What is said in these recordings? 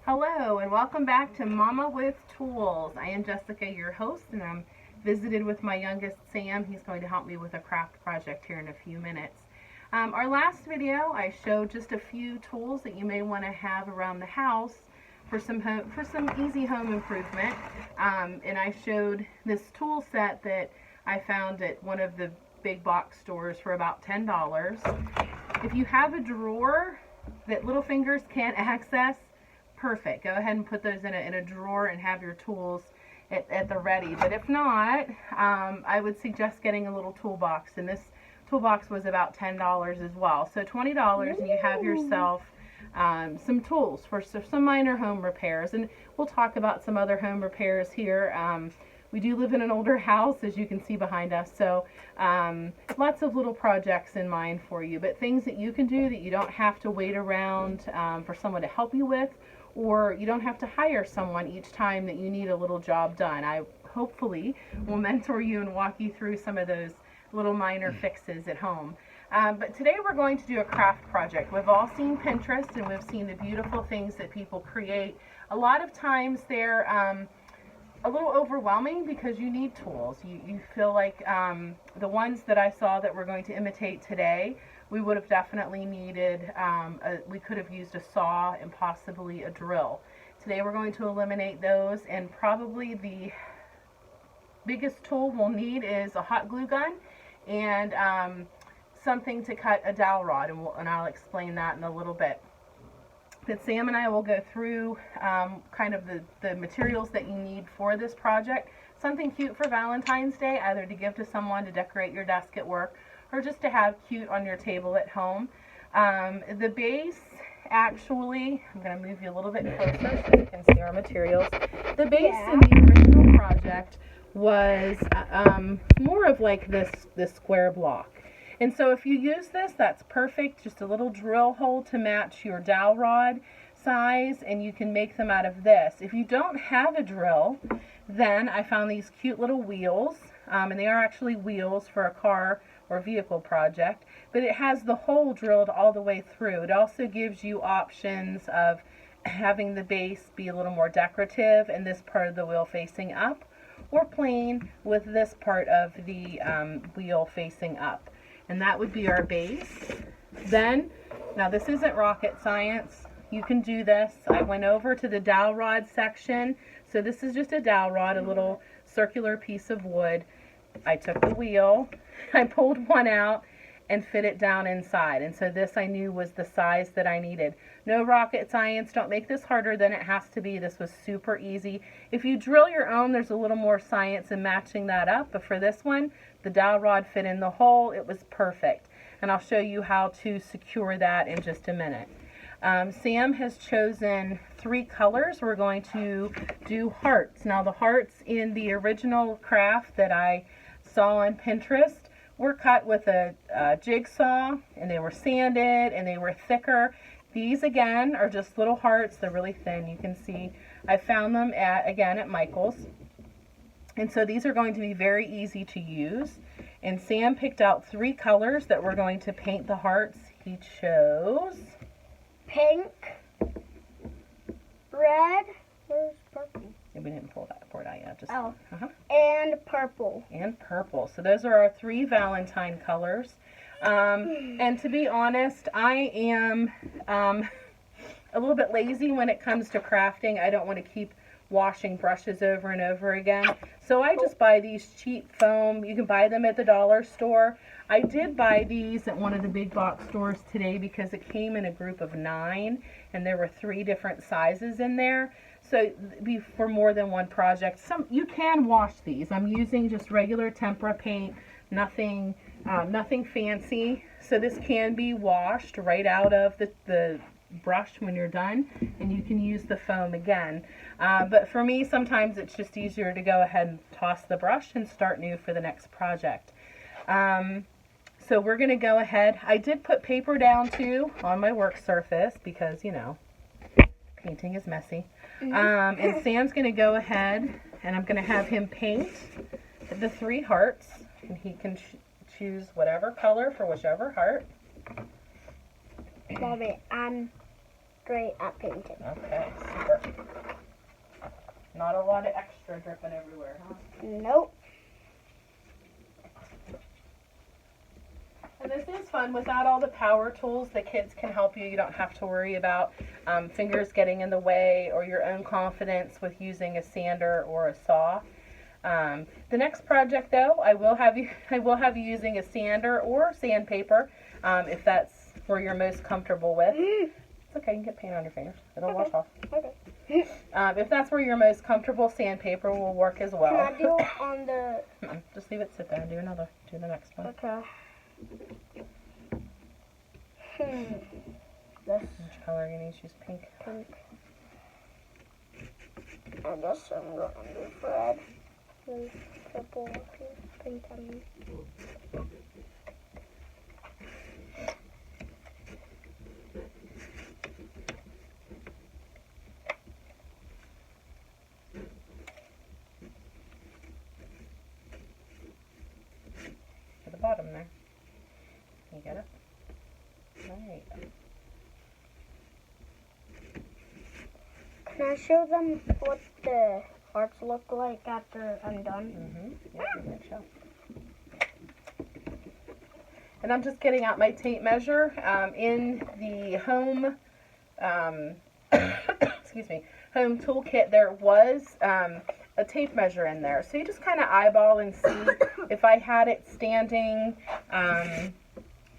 Hello and welcome back to Mama with Tools. I am Jessica, your host, and I'm visited with my youngest Sam. He's going to help me with a craft project here in a few minutes. Our last video, I showed just a few tools that you may want to have around the house for some easy home improvement. And I showed this tool set that I found at one of the big box stores for about $10. If you have a drawer that little fingers can't access, perfect. Go ahead and put those in a drawer and have your tools at the ready. But if not, I would suggest getting a little toolbox. And this toolbox was about $10 as well. So $20 and you have yourself some tools for some minor home repairs. And we'll talk about some other home repairs here. We do live in an older house, as you can see behind us, so lots of little projects in mind for you, but things that you can do that you don't have to wait around for someone to help you with, or you don't have to hire someone each time that you need a little job done. I hopefully will mentor you and walk you through some of those little minor fixes at home. But today we're going to do a craft project. We've all seen Pinterest and we've seen the beautiful things that people create. A lot of times they're a little overwhelming because you need tools. You feel like the ones that I saw that we're going to imitate today, we would have definitely needed, we could have used a saw and possibly a drill. Today we're going to eliminate those, and probably the biggest tool we'll need is a hot glue gun and something to cut a dowel rod, and I'll explain that in a little bit. But Sam and I will go through kind of the materials that you need for this project. Something cute for Valentine's Day, either to give to someone to decorate your desk at work or just to have cute on your table at home. The base, actually, I'm going to move you a little bit closer so you can see our materials. The base in the original project was more of like this square block. And so if you use this, that's perfect. Just a little drill hole to match your dowel rod size, and you can make them out of this. If you don't have a drill, then I found these cute little wheels, and they are actually wheels for a car or vehicle project, but it has the hole drilled all the way through. It also gives you options of having the base be a little more decorative and this part of the wheel facing up, or plain with this part of the wheel facing up. And that would be our base. Then, now this isn't rocket science. You can do this. I went over to the dowel rod section. So this is just a dowel rod, a little circular piece of wood. I took the wheel, I pulled one out and fit it down inside. And so this I knew was the size that I needed. No rocket science. Don't make this harder than it has to be. This was super easy. If you drill your own, there's a little more science in matching that up. But for this one, the dowel rod fit in the hole. It was perfect. And I'll show you how to secure that in just a minute. Sam has chosen 3 colors. We're going to do hearts. Now the hearts in the original craft that I saw on Pinterest were cut with a jigsaw, and they were sanded and they were thicker. These again are just little hearts. They're really thin. You can see I found them at Michael's. And so these are going to be very easy to use. And Sam picked out 3 colors that we're going to paint the hearts. He chose pink, red, where's purple? We didn't pour it out yet. Just, and purple. And purple. So those are our 3 Valentine colors. And to be honest, I am a little bit lazy when it comes to crafting. I don't want to keep washing brushes over and over again. So I just buy these cheap foam. You can buy them at the dollar store. I did buy these at one of the big box stores today because it came in a group of 9 and there were 3 different sizes in there. So for more than one project, you can wash these. I'm using just regular tempera paint, nothing fancy. So this can be washed right out of the brush when you're done, and you can use the foam again. But for me, sometimes it's just easier to go ahead and toss the brush and start new for the next project. So we're going to go ahead. I did put paper down too on my work surface because, you know, painting is messy. And Sam's going to go ahead and I'm going to have him paint the 3 hearts, and he can choose whatever color for whichever heart. Mommy, straight at painting. Okay, super. Not a lot of extra dripping everywhere, huh? Nope. And this is fun. Without all the power tools, the kids can help you. You don't have to worry about fingers getting in the way or your own confidence with using a sander or a saw. The next project, though, I will have you using a sander or sandpaper if that's where you're most comfortable with. It's okay. You can get paint on your fingers. It'll wash off. Okay. If that's where you're most comfortable, sandpaper will work as well. Can I do it on the... Just leave it sit there and do another. Do the next one. Okay. Which color are you going to use? Pink. Pink. I guess I'm going to do red. Purple. Pink. I mean. To the bottom there. You get it? Right. Can I show them what the hearts look like after I'm done? Yeah, you can show. And I'm just getting out my tape measure. In the home, excuse me, home toolkit, there was a tape measure in there. So you just kind of eyeball and see if I had it standing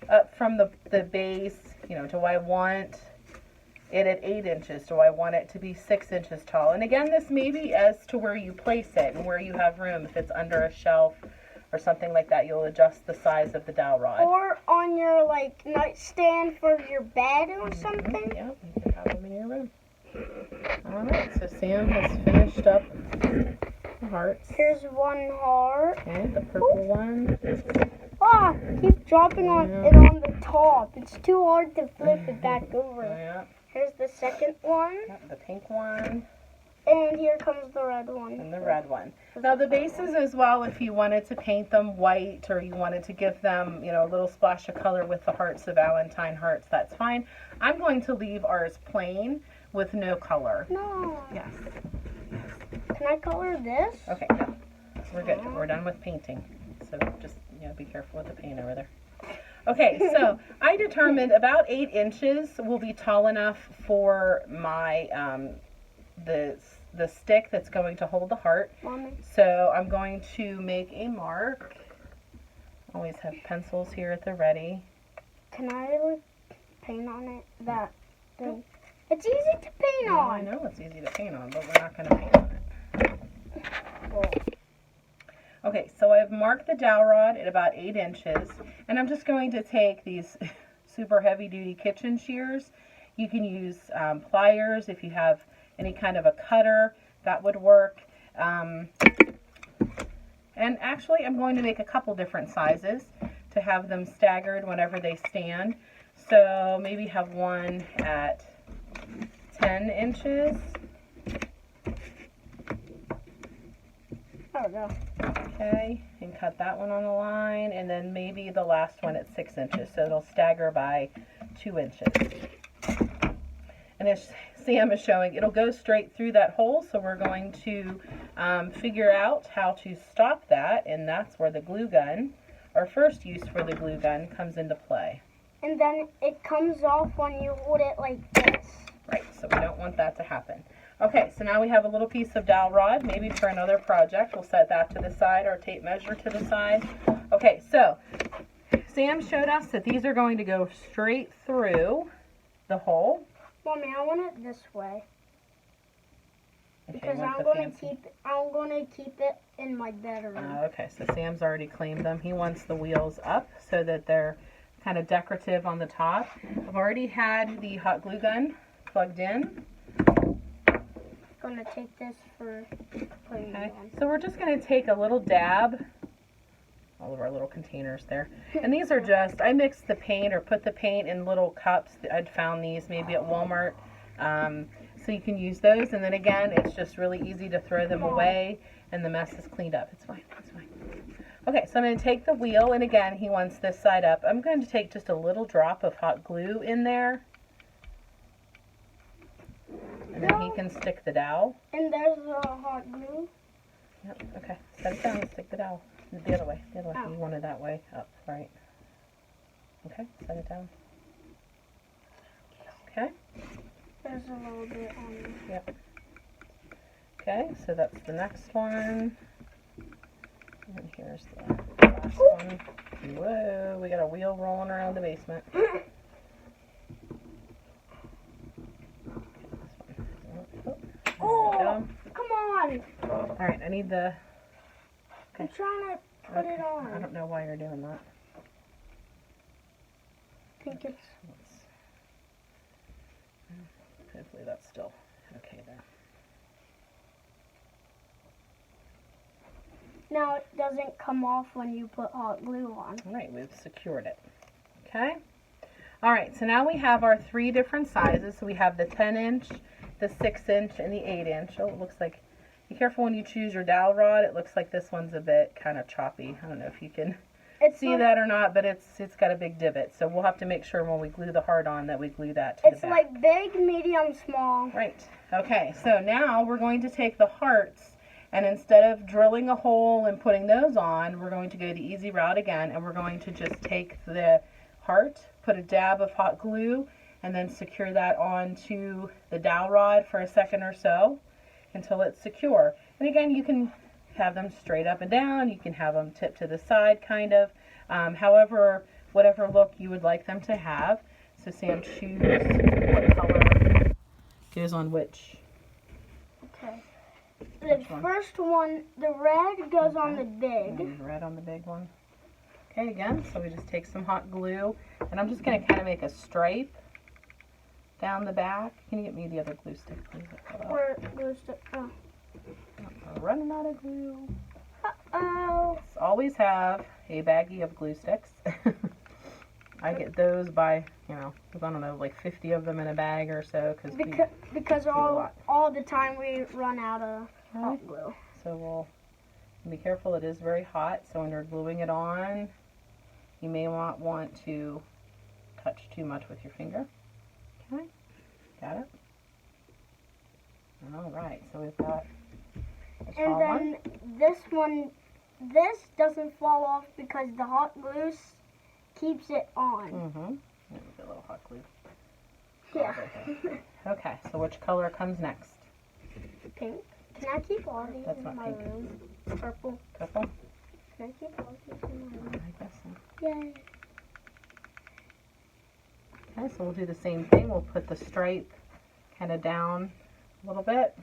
up from the base, you know, do I want it at 8 inches? Do I want it to be 6 inches tall? And again, this may be as to where you place it and where you have room. If it's under a shelf or something like that, you'll adjust the size of the dowel rod. Or on your, like, nightstand for your bed or something. Yeah, you can have them in your room. Alright, so Sam has finished up the hearts. Here's one heart. Okay, the purple one. Ah, keep dropping on it on the top. It's too hard to flip it back over. Yeah. Here's the second one. The pink one. And here comes the red one. And the red one. Now the bases as well, if you wanted to paint them white or you wanted to give them, you know, a little splash of color with the hearts, the Valentine hearts, that's fine. I'm going to leave ours plain with no color. No. Yes. Can I color this? Okay, no. We're good. We're done with painting. So just, you know, be careful with the paint over there. Okay, so I determined about 8 inches will be tall enough for my, the stick that's going to hold the heart. Mommy. So I'm going to make a mark. Always have pencils here at the ready. Can I like paint on it? That thing. It's easy to paint on. I know it's easy to paint on, but we're not going to paint on it. Cool. Okay, so I've marked the dowel rod at about 8 inches, and I'm just going to take these super heavy-duty kitchen shears. You can use pliers if you have any kind of a cutter, that would work. And actually, I'm going to make a couple different sizes to have them staggered whenever they stand. So maybe have one at 10 inches. There we go. Okay, and cut that one on the line, and then maybe the last one at 6 inches, so it'll stagger by 2 inches. And as Sam is showing, it'll go straight through that hole, so we're going to figure out how to stop that, and that's where the glue gun, our first use for the glue gun, comes into play. And then it comes off when you hold it like this. Right, so we don't want that to happen. Okay, so now we have a little piece of dowel rod, maybe for another project. We'll set that to the side, our tape measure to the side. Okay, so Sam showed us that these are going to go straight through the hole. Mommy, I want it this way. Okay, Because I'm gonna keep it in my bedroom. Okay, so Sam's already claimed them. He wants the wheels up so that they're kind of decorative on the top. I've already had the hot glue gun plugged in. Gonna take this for putting it on. So we're just going to take a little dab, all of our little containers there, and these are just, I mixed the paint or put the paint in little cups. I'd found these maybe at Walmart, so you can use those, and then again, it's just really easy to throw them away and the mess is cleaned up. It's fine, it's fine. Okay, so I'm going to take the wheel, and again, he wants this side up. I'm going to take just a little drop of hot glue in there. can stick the dowel. And there's a hot glue. Yep, okay. Set it down and stick the dowel. The other way, the other way. Oh. You want it that way, up, right. Okay, set it down. Okay. There's a little bit on it. Yep. Okay, so that's the next one. And here's the last one. Whoa, we got a wheel rolling around the basement. Oh, come on. All right, I need the... I'm trying to put it on. I don't know why you're doing that. I think it's... Hopefully that's still okay there. Now it doesn't come off when you put hot glue on. All right, we've secured it. Okay. All right, so now we have our 3 different sizes. So we have the 10-inch, the 6-inch, and the 8-inch. Oh, it looks like, be careful when you choose your dowel rod. It looks like this one's a bit kind of choppy. I don't know if you can see that or not, but it's got a big divot. So we'll have to make sure when we glue the heart on that we glue that to the back. It's like big, medium, small. Right. Okay, so now we're going to take the hearts, and instead of drilling a hole and putting those on, we're going to go the easy route again, and we're going to just take the heart, put a dab of hot glue, and then secure that onto the dowel rod for a second or so until it's secure. And again, you can have them straight up and down, you can have them tipped to the side kind of, however, whatever look you would like them to have. So Sam, choose what color goes on which. Okay. The first one, the red goes on the big. Red on the big one. Okay, again, so we just take some hot glue, and I'm just going to kind of make a stripe down the back. Can you get me the other glue stick, please? Where glue stick? Oh. We're running out of glue. Uh-oh. Always have a baggie of glue sticks. I get those by, you know, I don't know, like 50 of them in a bag or so. Because all the time we run out of hot glue. So we'll be careful. It is very hot, so when you're gluing it on, you may not want to touch too much with your finger. Okay, got it? All right, so we've got the and then this one, this doesn't fall off because the hot glue keeps it on. Mm-hmm. A little hot glue. Yeah. Okay, so which color comes next? Pink. Can I keep all these in my pink. room? Purple. Purple? Can I keep all these in my room? I guess so. Yay. Okay, so we'll do the same thing. We'll put the stripe kind of down a little bit.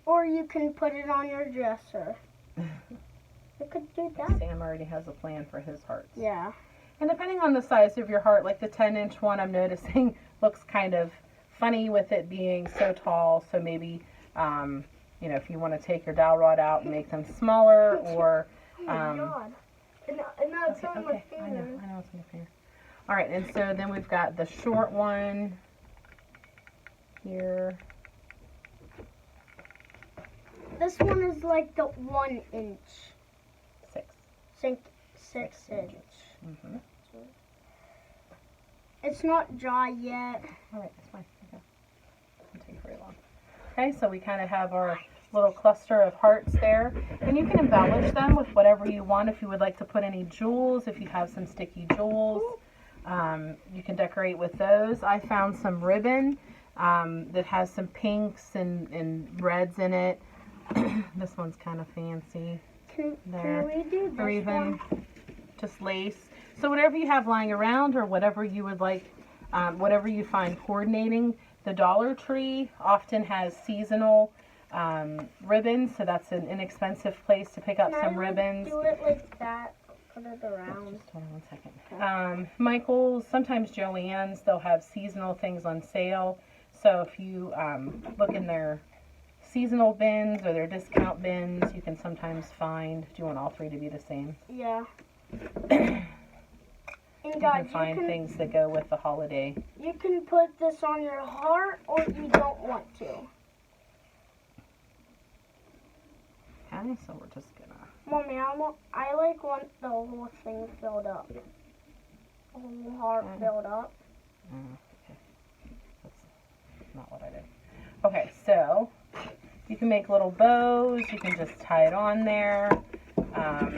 Or you can put it on your dresser. You could do that. Sam already has a plan for his hearts. Yeah. And depending on the size of your heart, like the 10-inch one I'm noticing looks kind of funny with it being so tall. So maybe, you know, if you want to take your dowel rod out and make them smaller, or... Oh my God. And now it's on my finger. I know it's on your finger. All right, and so then we've got the short one here. This one is like the 1 inch. 6 inch. Mm-hmm. It's not dry yet. All right, that's fine. Okay. Doesn't take very long. Okay, so we kind of have our little cluster of hearts there, and you can embellish them with whatever you want. If you would like to put any jewels, if you have some sticky jewels, you can decorate with those. I found some ribbon that has some pinks and reds in it. This one's kind of fancy. Can we do this or even one? Just lace. So whatever you have lying around, or whatever you would like, whatever you find coordinating. The Dollar Tree often has seasonal ribbons, so that's an inexpensive place to pick up some ribbons. Do it like that. Put it around. Just hold on 1 second. Okay. Michael's, sometimes Joann's, they'll have seasonal things on sale. So if you look in their seasonal bins or their discount bins, you can sometimes find. Do you want all 3 to be the same? Yeah. And You God, can find things that go with the holiday. You can put this on your heart, or you don't want to. Okay, so we're just gonna... Mommy, I like want the whole thing filled up. The whole heart filled up. Okay. That's not what I did. Okay, so can make little bows. You can just tie it on there.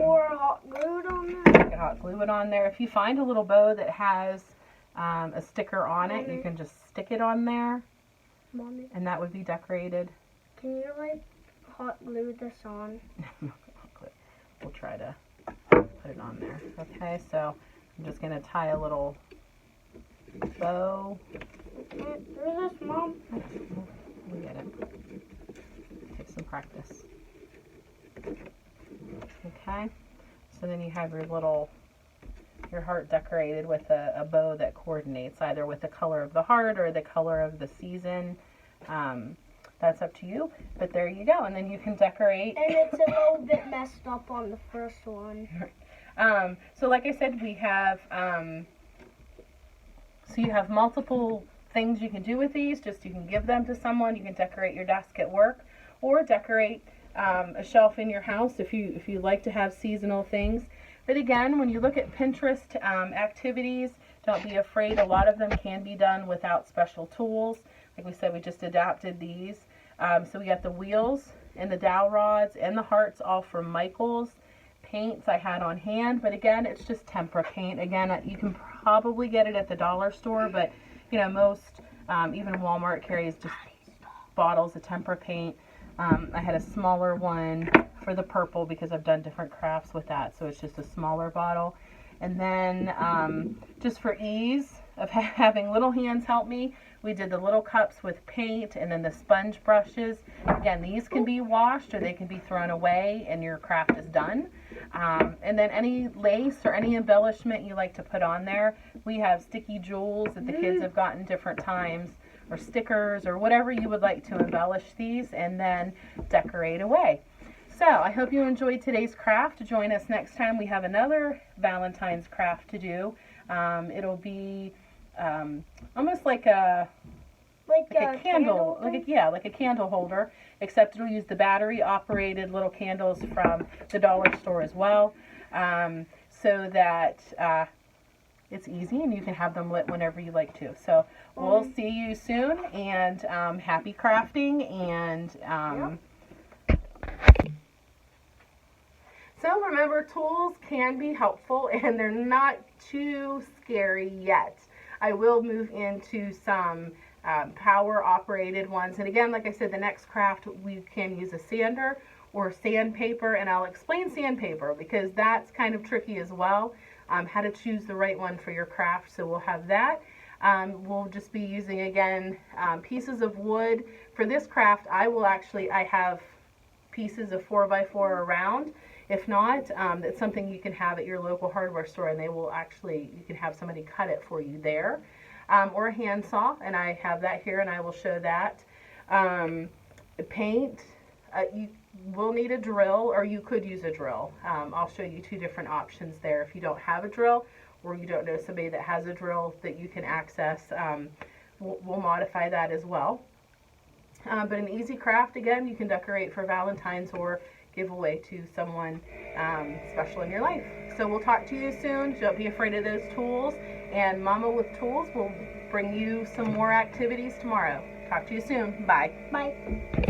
Or hot glue it on You there. can hot glue it on there. If you find a little bow that has a sticker on it, you can just stick it on there, Mommy, and that would be decorated. can you like hot glue this on? We'll try to put it on there. Okay, so I'm just going to tie a little bow. Do this, Mom. We get it. Take some practice. Okay, so then you have your heart decorated with a bow that coordinates either with the color of the heart or the color of the season. That's up to you, but there you go. And then you can decorate. And it's a little bit messed up on the first one. So like I said, we have, so you have multiple things you can do with these. Just you can give them to someone. You can decorate your desk at work, or decorate a shelf in your house if you like to have seasonal things. But again, when you look at Pinterest activities, don't be afraid. A lot of them can be done without special tools. Like we said, we just adapted these. So we got the wheels and the dowel rods and the hearts all from Michael's. Paints I had on hand, but again, it's just tempera paint. Again, you can probably get it at the dollar store, but you know, most, even Walmart carries just bottles of tempera paint. I had a smaller one for the purple because I've done different crafts with that, so it's just a smaller bottle. And then just for ease of having little hands help me, we did the little cups with paint and then the sponge brushes. Again, these can be washed or they can be thrown away and your craft is done. And then any lace or any embellishment you like to put on there, we have sticky jewels that the kids have gotten different times, or stickers, or whatever you would like to embellish these, and then decorate away. So I hope you enjoyed today's craft. Join us next time. We have another Valentine's craft to do. It'll be almost like a candle, like a candle holder, except it'll use the battery operated little candles from the dollar store as well, so that it's easy and you can have them lit whenever you like to. So we'll see you soon, and happy crafting. And so remember, tools can be helpful and they're not too scary yet. I will move into some power operated ones, and again, like I said, the next craft we can use a sander or sandpaper, and I'll explain sandpaper because that's kind of tricky as well, how to choose the right one for your craft. So we'll have that. We'll just be using again pieces of wood for this craft. I have pieces of 4x4 around. If not, it's something you can have at your local hardware store, and you can have somebody cut it for you there. Or a handsaw, and I have that here, and I will show that. Paint, you will need a drill, or you could use a drill. I'll show you two different options there. If you don't have a drill, or you don't know somebody that has a drill that you can access, we'll modify that as well. But an easy craft, again, you can decorate for Valentine's or give away to someone special in your life. So we'll talk to you soon. Don't be afraid of those tools. And Mama with Tools will bring you some more activities tomorrow. Talk to you soon. Bye. Bye.